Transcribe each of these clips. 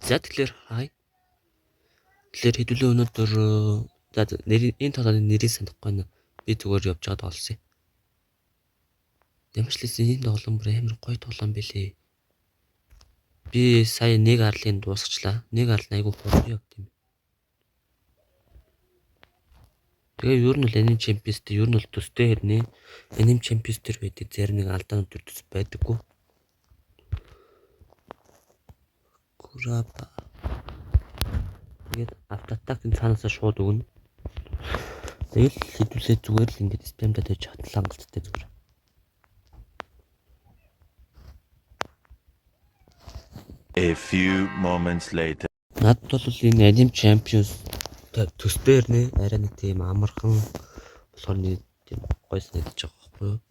За тэгэхээр хай. Тэгэхээр хэдүүлээ өнөөдөр за энэ тоглооны нэрийг санахгүй байна. Би зүгээр явж байгаа тоглосон. Ямарчлалсан энэ тоглоом бүр амар гоё тоглоом байлээ. Би сая нэг арлын дуусгачлаа. Нэг арл айгу хурдан явт юм. Тэгээ ер нь бол Anime Champions дээр ер нь бол төстэй хэрнээ Anime Champions дээр байдаг зарим нэг алдаанууд төс байдаггүй. Кураба. Тэгээд автоатакын цаанаасаа шууд өгнө. Тэгэл хэдүүлээ зүгээр л ингэж спамдаад байж хатлаа хангалттай зүгээр. A few moments later. Надад бол энэ Anime Champions төстэй хэрнээ арай нэг тийм амархан болохоор нэг тийм гоё санагдаж байгаа байхгүй юу?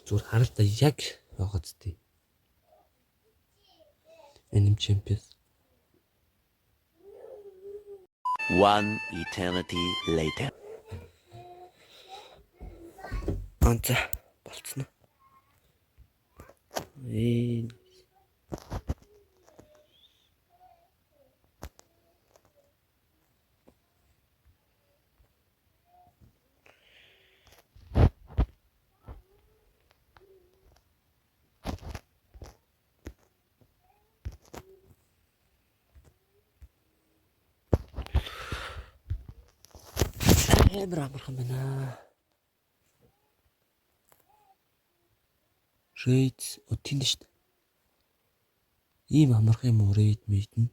Зүгээр харалтаа яг байгаад тээ. Anime Champions. One eternity later. Анца болцсон. Амар амархан байна. Рейд тийм шүү дээ. Ийм амархан юм уу рейд мэднэ.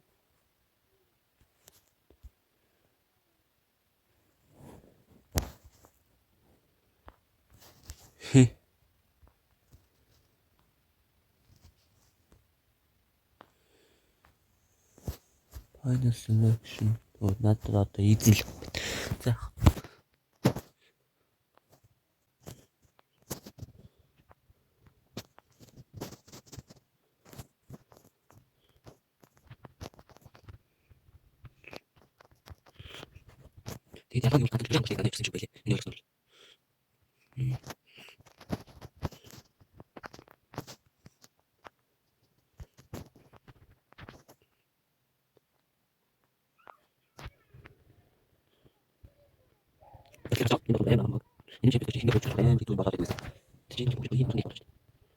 Final selection. Надад одоо эзэл. За. Тэгээд яг юм хатаж байгаа юм шиг байна байлээ. Энэ бол. Энэ чипс чинь ингээд болчихсон юм тийм болоод байсан. Тийм юм шиг юм байна.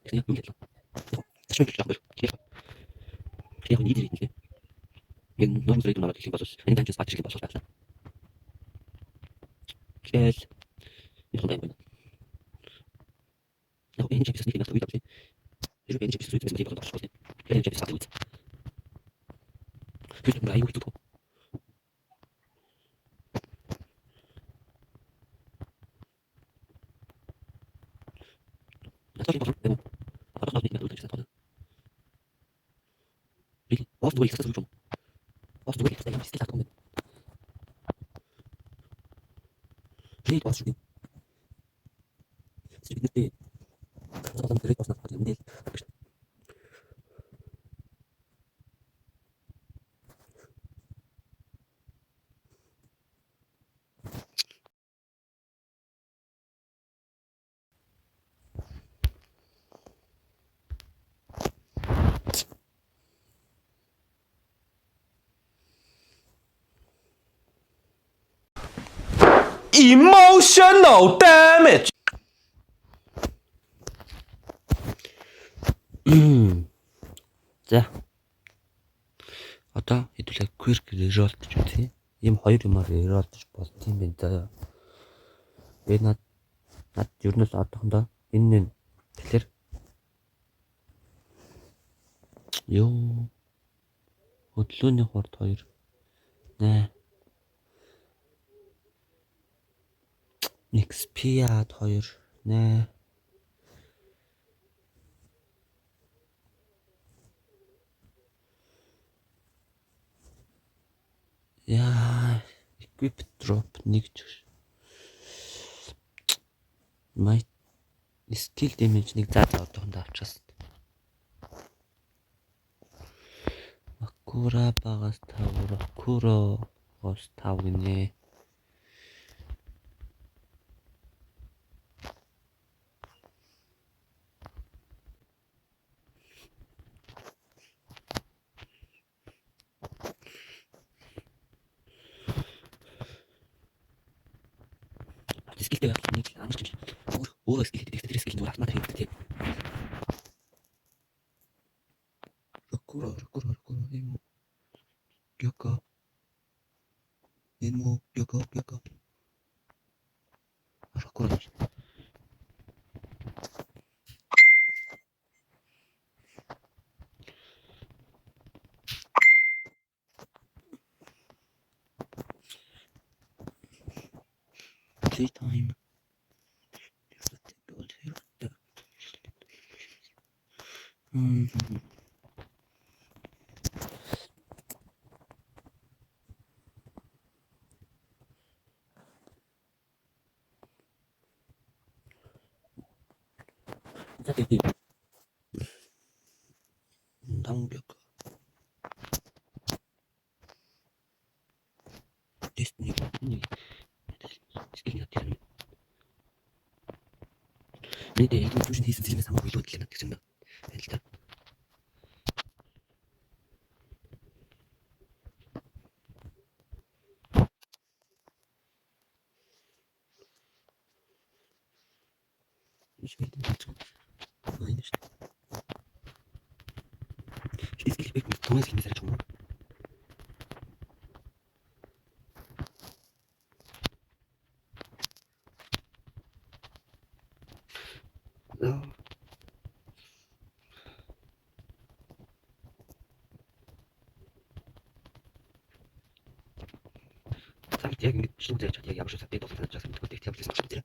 Тийм юм л. Тэшмэг ч яахгүй. Яг нэг юм тийм. Энэ ном зэрэг надад хэлэх болов. Энэ таньч бат шиг болов байна. Кэл. Энэ юм байна. Яг энэ чипс нэг нэг үгүй. Энэ чипс зүйл зүйл болоод байна. Энэ чипс фатгүй. Cứ lại YouTube. Sorry, por favor. Ahora no me gusta esta. Really? What's the way to do? What's the way to stay? Still at home. Really, what's the way? Still in the day. Sometimes the rate was not for the meal. Emotional damage. За. Одоо хэдүүлээ quirk reroll гэж үзье. Ийм хоёр юмар reroll гэж болт юм байна заа. Би над ер нь л одоохондоо энэ тэгэхээр ёо хөдлөөний хурд 2 нэ XP-ад 2 нэ яа equip drop 1 ч my skill damage нэг заа одоохондоо авчихсан. Kurabagаас тавар Kuroос тав гинэ. Скилтэй байх нэг амар ч юм шиг. Өөрөө скил гэдэг тэр скил зүгээр автомат хийдэг тийм. Рокуро юм. Гёко. Энэ гёко. Рокуро. Playtime. Записи. Дамбек. Destiny. Скил гэдэг юм. Нэг ийм түвшин хийсэн зүйлээс хамаагүй илүү хэлэх гэсэн юм байна. Аль та. Ich will nicht. Nein, nicht. Ich will nicht. Du musst nicht sagen. Сам яг ингэ шинэ зэрэг чад яг ямар шиг савтай дуусах гэж байна. Тэгвэл тийм хэлсэн чинь.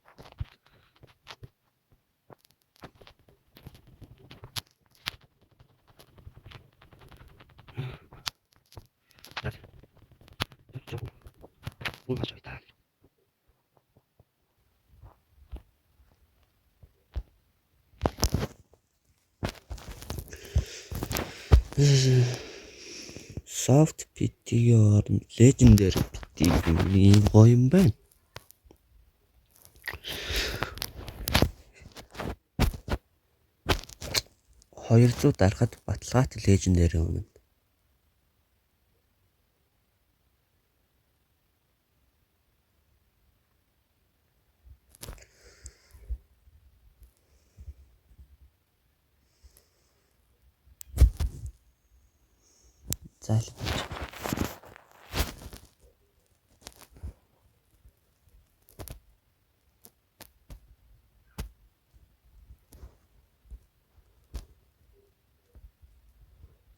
Soft PT-ийн орнд Legendary PT ийм гоё юм байна. $200 дарахад баталгаатай Legendary үнэ. Зайл.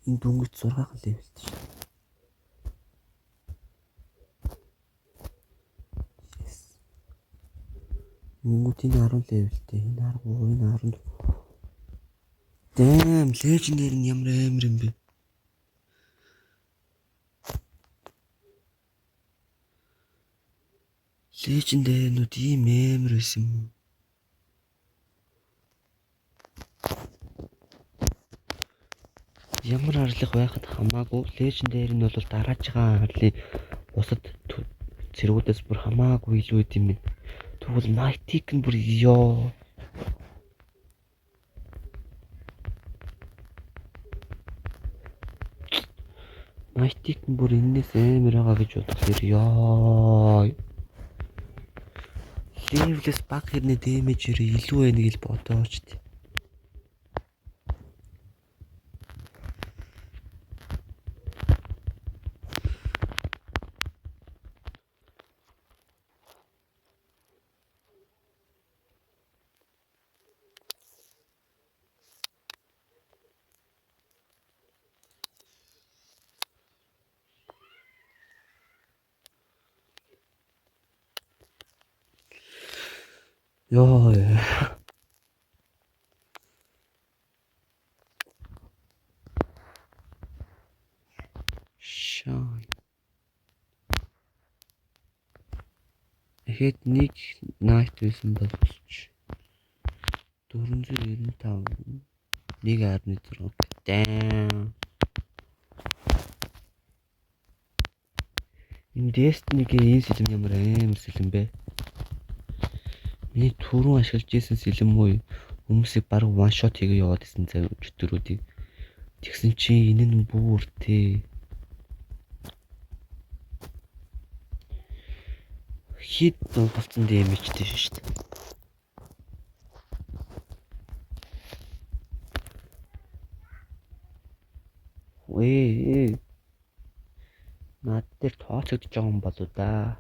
Энэ дүнгийн 6 левелтэй шүү. Yes. Мөнгөний 10 левелтэй. Энэ 13, энэ 14. Damn, Legendary нь ямар амар юм бэ? Legendary-нууд ийм амар байсан юм. Ямар арлах байхад хамаагүй Legendary нь бол дарааж байгаа арлын бусад зэргүүдээс бүр хамаагүй илүү идэв юм байна. Тэгвэл Mythic нь бүр ёо. Mythic нь бүр энэс амар байгаа гэж бодохлоор ёо. Level-с баг хэрнээ damage-ээр илүү байна гэж бодооч тий. Ёо. Shine. Тэгэхэд нэг night байсан боловч 495 1.6 damn. Энэ Destiny-гийн энэ сэлэм ямар амар сэлэм бэ? Миний түрүүн ашиглаж исэн сэлэм үү? Хүмүүсийг баг one shot хийгээ яваад исэн зав өчтөрүүдийг. Тэгсэн чи энэ нь бүр тээ. Хит болцсон дэмэжтэй шүү дээ. Өө. Наад дээр тооцогдож байгаа юм болоо да.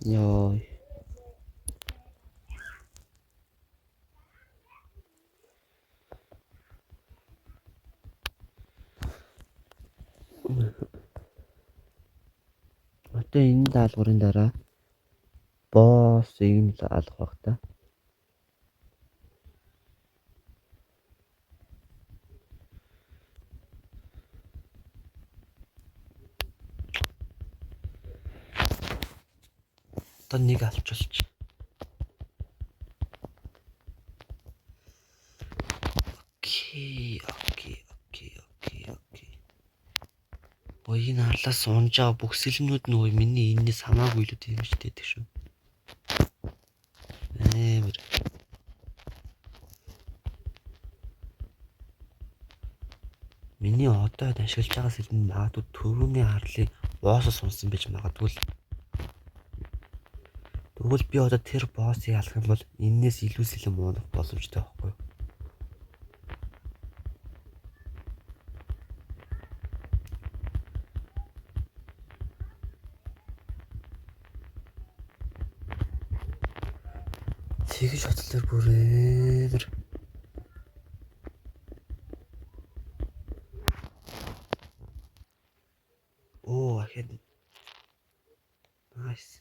Йоо. Одоо энэ даалгаврын дараа босс юм л алах баг та. Одоо нэг алчулч. Окей. Ой, энэ арлаас унжаа бүх сэлмнүүд нөгөө миний энэс хамаагүй л үү юм шүү дээ шүү. Амар. Миний одоо ашиглаж байгаа сэлмэн магадгүй төрөний арлыг боосоос унсан байж магадгүй л. Тэгвэл би одоо тэр боссыг алах юм бол энээс илүү сэлэм уунах боломжтой байхгүй юу? Тэгж бодлоор бүр амар. Оо, ахад. Nice.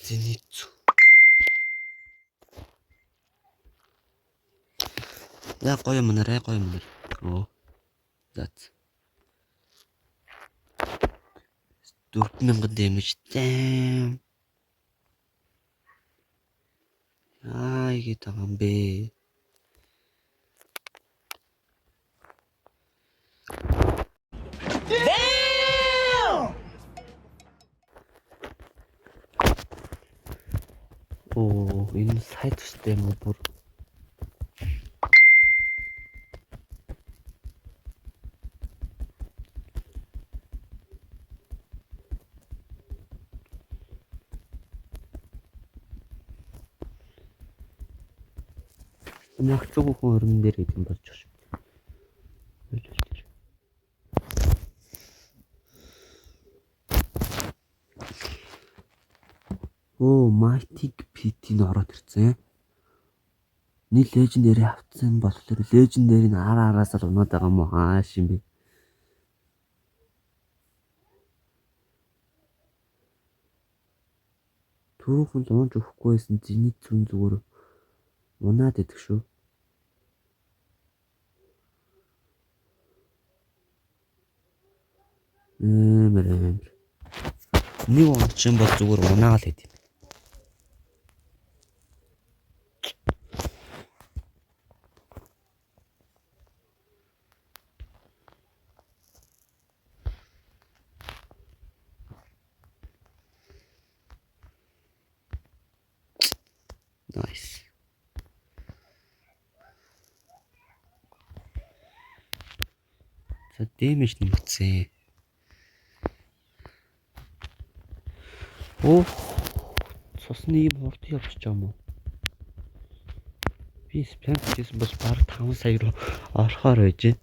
Зенитсу. За гоё юм нэрэ. Оо. Зат. 4000 дэмэжтэй. Игээд байгаа юм бэ. Оо, энэ сайт үстэй юм бүр. Магцгүй хүн өрнөн дээр гэдэг юм болж байна шүү. Оо, Mythic PT-нд ороод ирсэн. Нэг Legendary авцсан болохоор Legendary-ийн араас л унаад байгаа юм уу? Хааш юм бэ? Түрүүхэн л унж өгөхгүй байсан зэний зүүн зүгээр унаад идэх шүү. Амар. Нэг унчин бол зүгээр унаад л идэв. Nice. За damage нэмэгдсэн. Оо. Цусны юм хурд явчих юм уу? Би спам хийсэн бас баг 5 сая руу орохоор байж.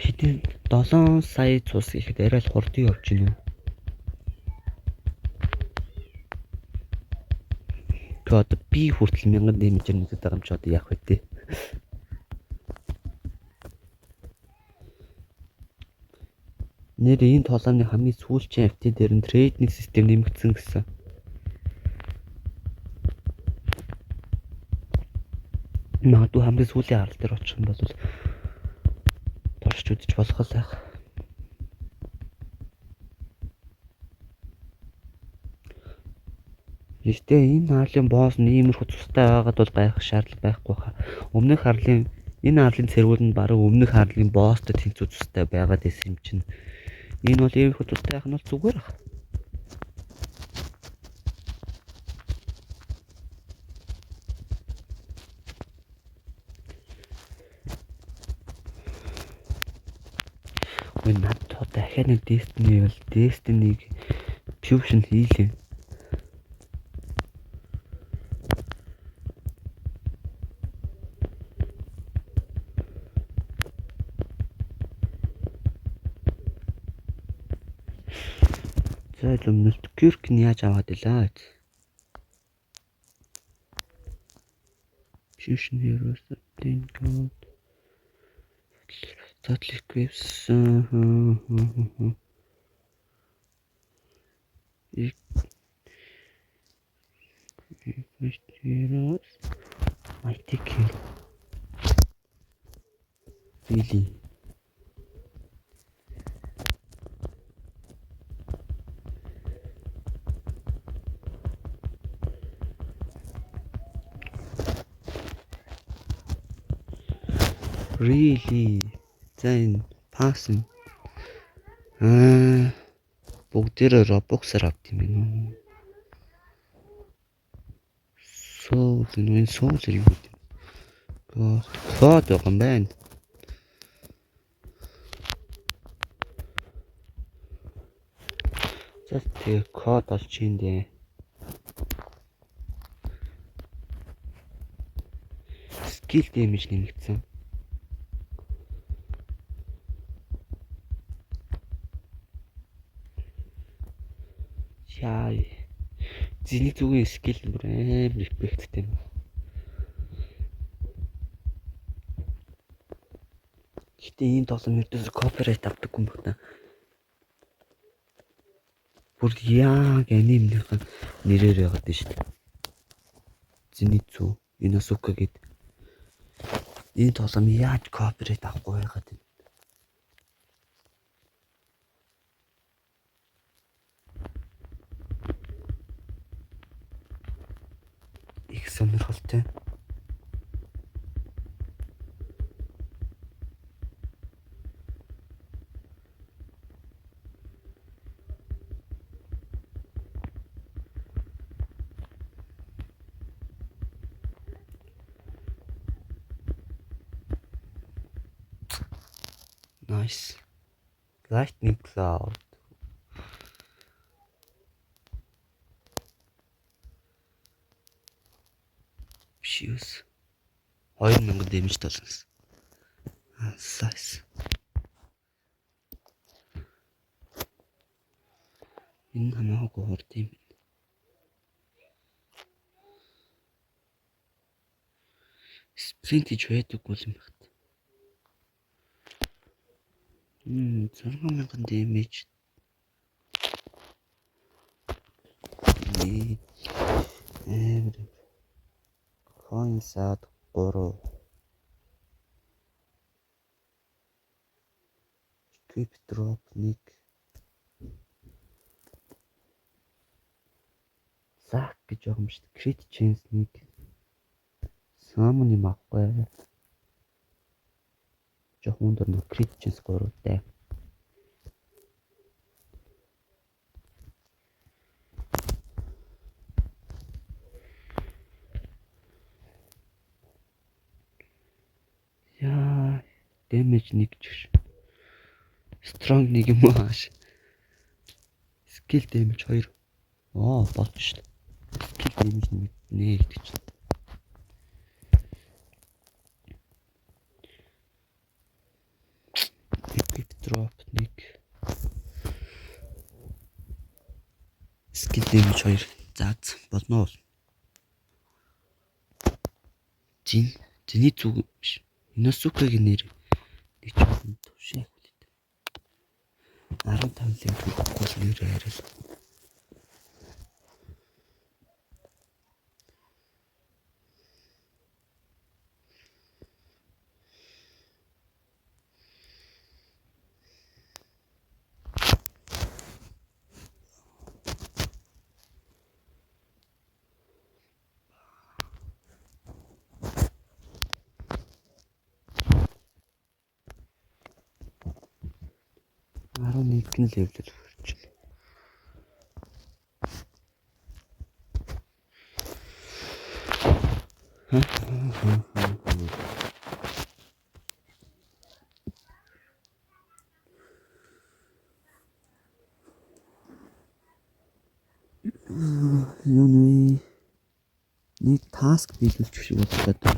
Хэдийн 7 сая цус ихэд арай л хурд явж гинэ. Тэгээд би хүртэл 1000 дэмжээр нэгдэт байгаа юм чи одоо яах вэ те? Нэр энэ тоглоомны хамгийн сүүлчийн FT дээр нь трейдинг систем нэмэгдсэн гэсэн. Магадгүй хамгийн сүүлийн харал дээр очих юм бол туршиж үзэж болох л байх. Гэхдээ энэ харлын босс нь иймэрхүү цустай байгаад бол байх шаардлага байхгүй хаа. Өмнөх харлын энэ харлын цэргүүл нь баруун өмнөх харлын босстой тэнцүү цустай байгаад байсан юм чинь. Энэ бол иймэрхүү цустай байх нь бол зүгээр ах. Гүн над дахиад нэг Destiny-г fusion хийлээ. За өмнөд Кирк нь яаж аваад илаа? Fusion Heroes then God. Total Eclipse. Heroes. Mighty Kill. Really? Really? Then passing. Бүгдээрээ Robux-аар авт юм байна уу? Энэ соул юм уу? Код байгаа юм байна. За тэгээ код олж ийн дээ. Skill damage нэмэгдсэн. Яа. Зэний зүгийн skill бүр амар эффекттэй юм. Гэтэ энэ тоглоом ердөөс copyright авдаг юм байна. Бүр яг анимныхан нэрээр яагаад тийм шүү дээ. Зэний зүг Inosuke гэдэг. Энэ тоглоом яаж copyright авахгүй байгаад юм. Их сонирхолтой. Nice. Lightning Cloud. Fuse. 2000 damage толгосон. Nice. Энэ хамаагүй хурд юм. Sprint гэж байдаг бол юм байна. 6000 damage. Coinsad 3. Equip drop 1. Zack гэж байгаа юм шүү дээ. Crit chance 1. Summon юм авахгүй. Жохон дөр нэг crit chance 3 тай. Яа, damage 1 ч. Strong 1 юм аа. Skill damage 2. Болж шүү дээ. Skill damage нэг гэдэг чинь. Equip drop 1. Skill damage 2. За болно уу? Зэний зүг биш. Inosuke-гийн нэр нэг ч төвшээ хүлээдэг. 15 левел хүрэхгүй нэр яриад. Нэг левел хүрч байна. Юу нэ? Нэг таск биелүүлж шиг бодлоо.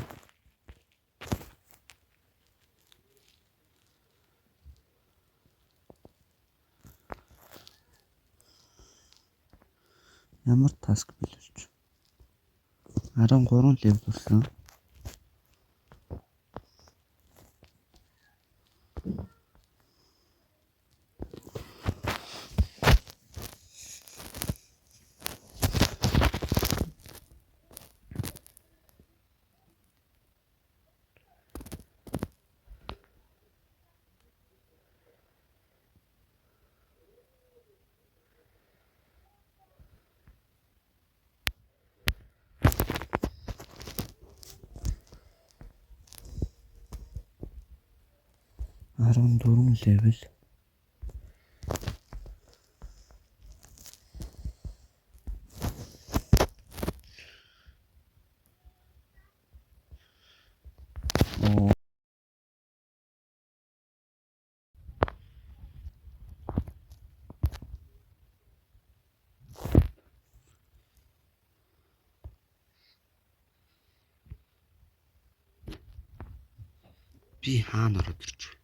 Ямар таск биелүүлж? 13 левел болсон. Дөрвөн левел. Би хаана ороод ирж вэ?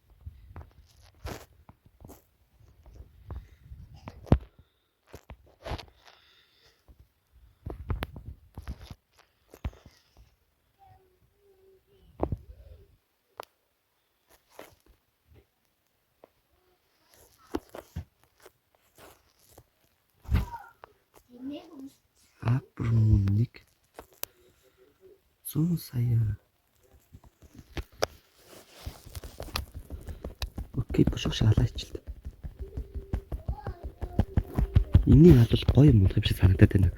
Апрмуник 100 сая. Окей, бошоо шалаачлаа. Энийг хадвал гоё юм шиг санагдаад байна.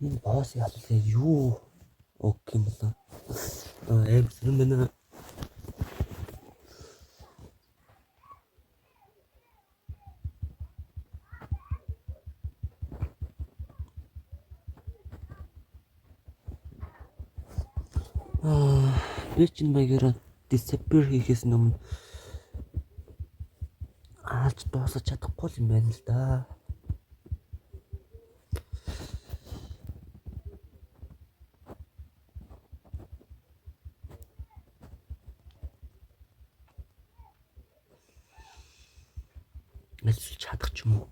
Энэ босс яллаа юу? Окей юм байна. Эм сүрэн байна. Би чинь маягаар disappear хийхээс өмнө аалж дуусах чадахгүй юм байна л да. Эсвэл чадах ч юм уу.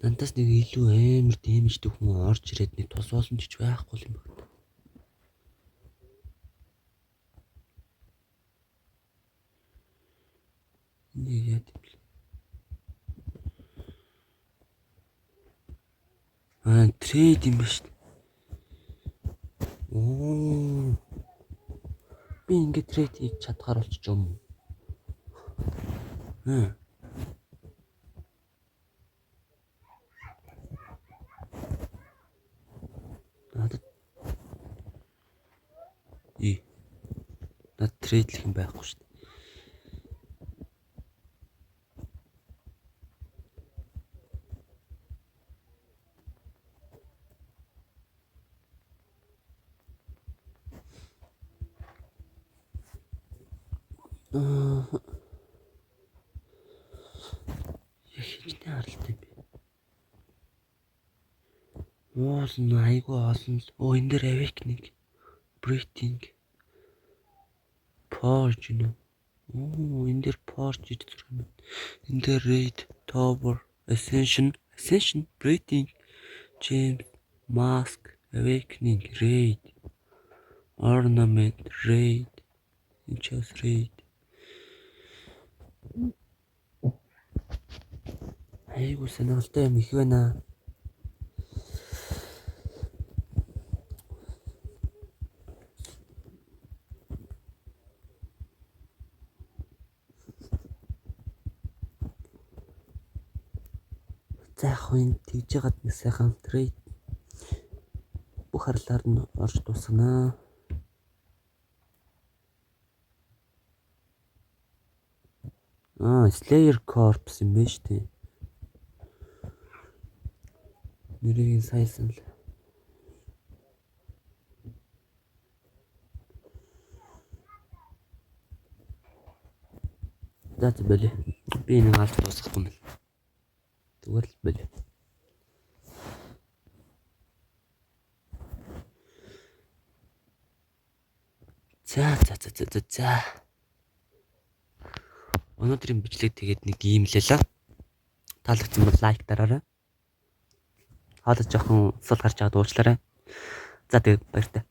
Нантас нэг илүү амар дэмждэг хүн орж ирээд нэг тус боломж ч байхгүй юм байна. Нэг яа гэвэл трейд юм ба шүү дээ. Би ингээд трейд хийж чадхаар болчих юм. Над трейдлэх юм байхгүй шүү дээ. Хичнээн харалтай би. Уус нь айгүй олон л. Оо энэ дээр awakening, breathing, purge нэ. Оо энэ дээр purge гэж зураг байна. Энэ дээр raid, tower, ascension, breathing, gems, mask, awakening, raid, ornament, raid, just raid. Айгуу сонирхолтой юм их байна. За яг хөө тэгж яагаад нэг сайхан трейд бүх харлаар нь орж дуусгана. Slayer Corps юм байна шүү дээ. Нэрийг сайсан л. За бэлээ. Би нэг алж дуусгах юм. Зүгээр л бэлээ. За. Өнөөдрийн бичлэг тэгээд нэг ийм л байлаа. Таалагдсан бол лайк дараарай. Хоолой жоохон сул гарч аваад уучлаарай. За тэгээд баяртай.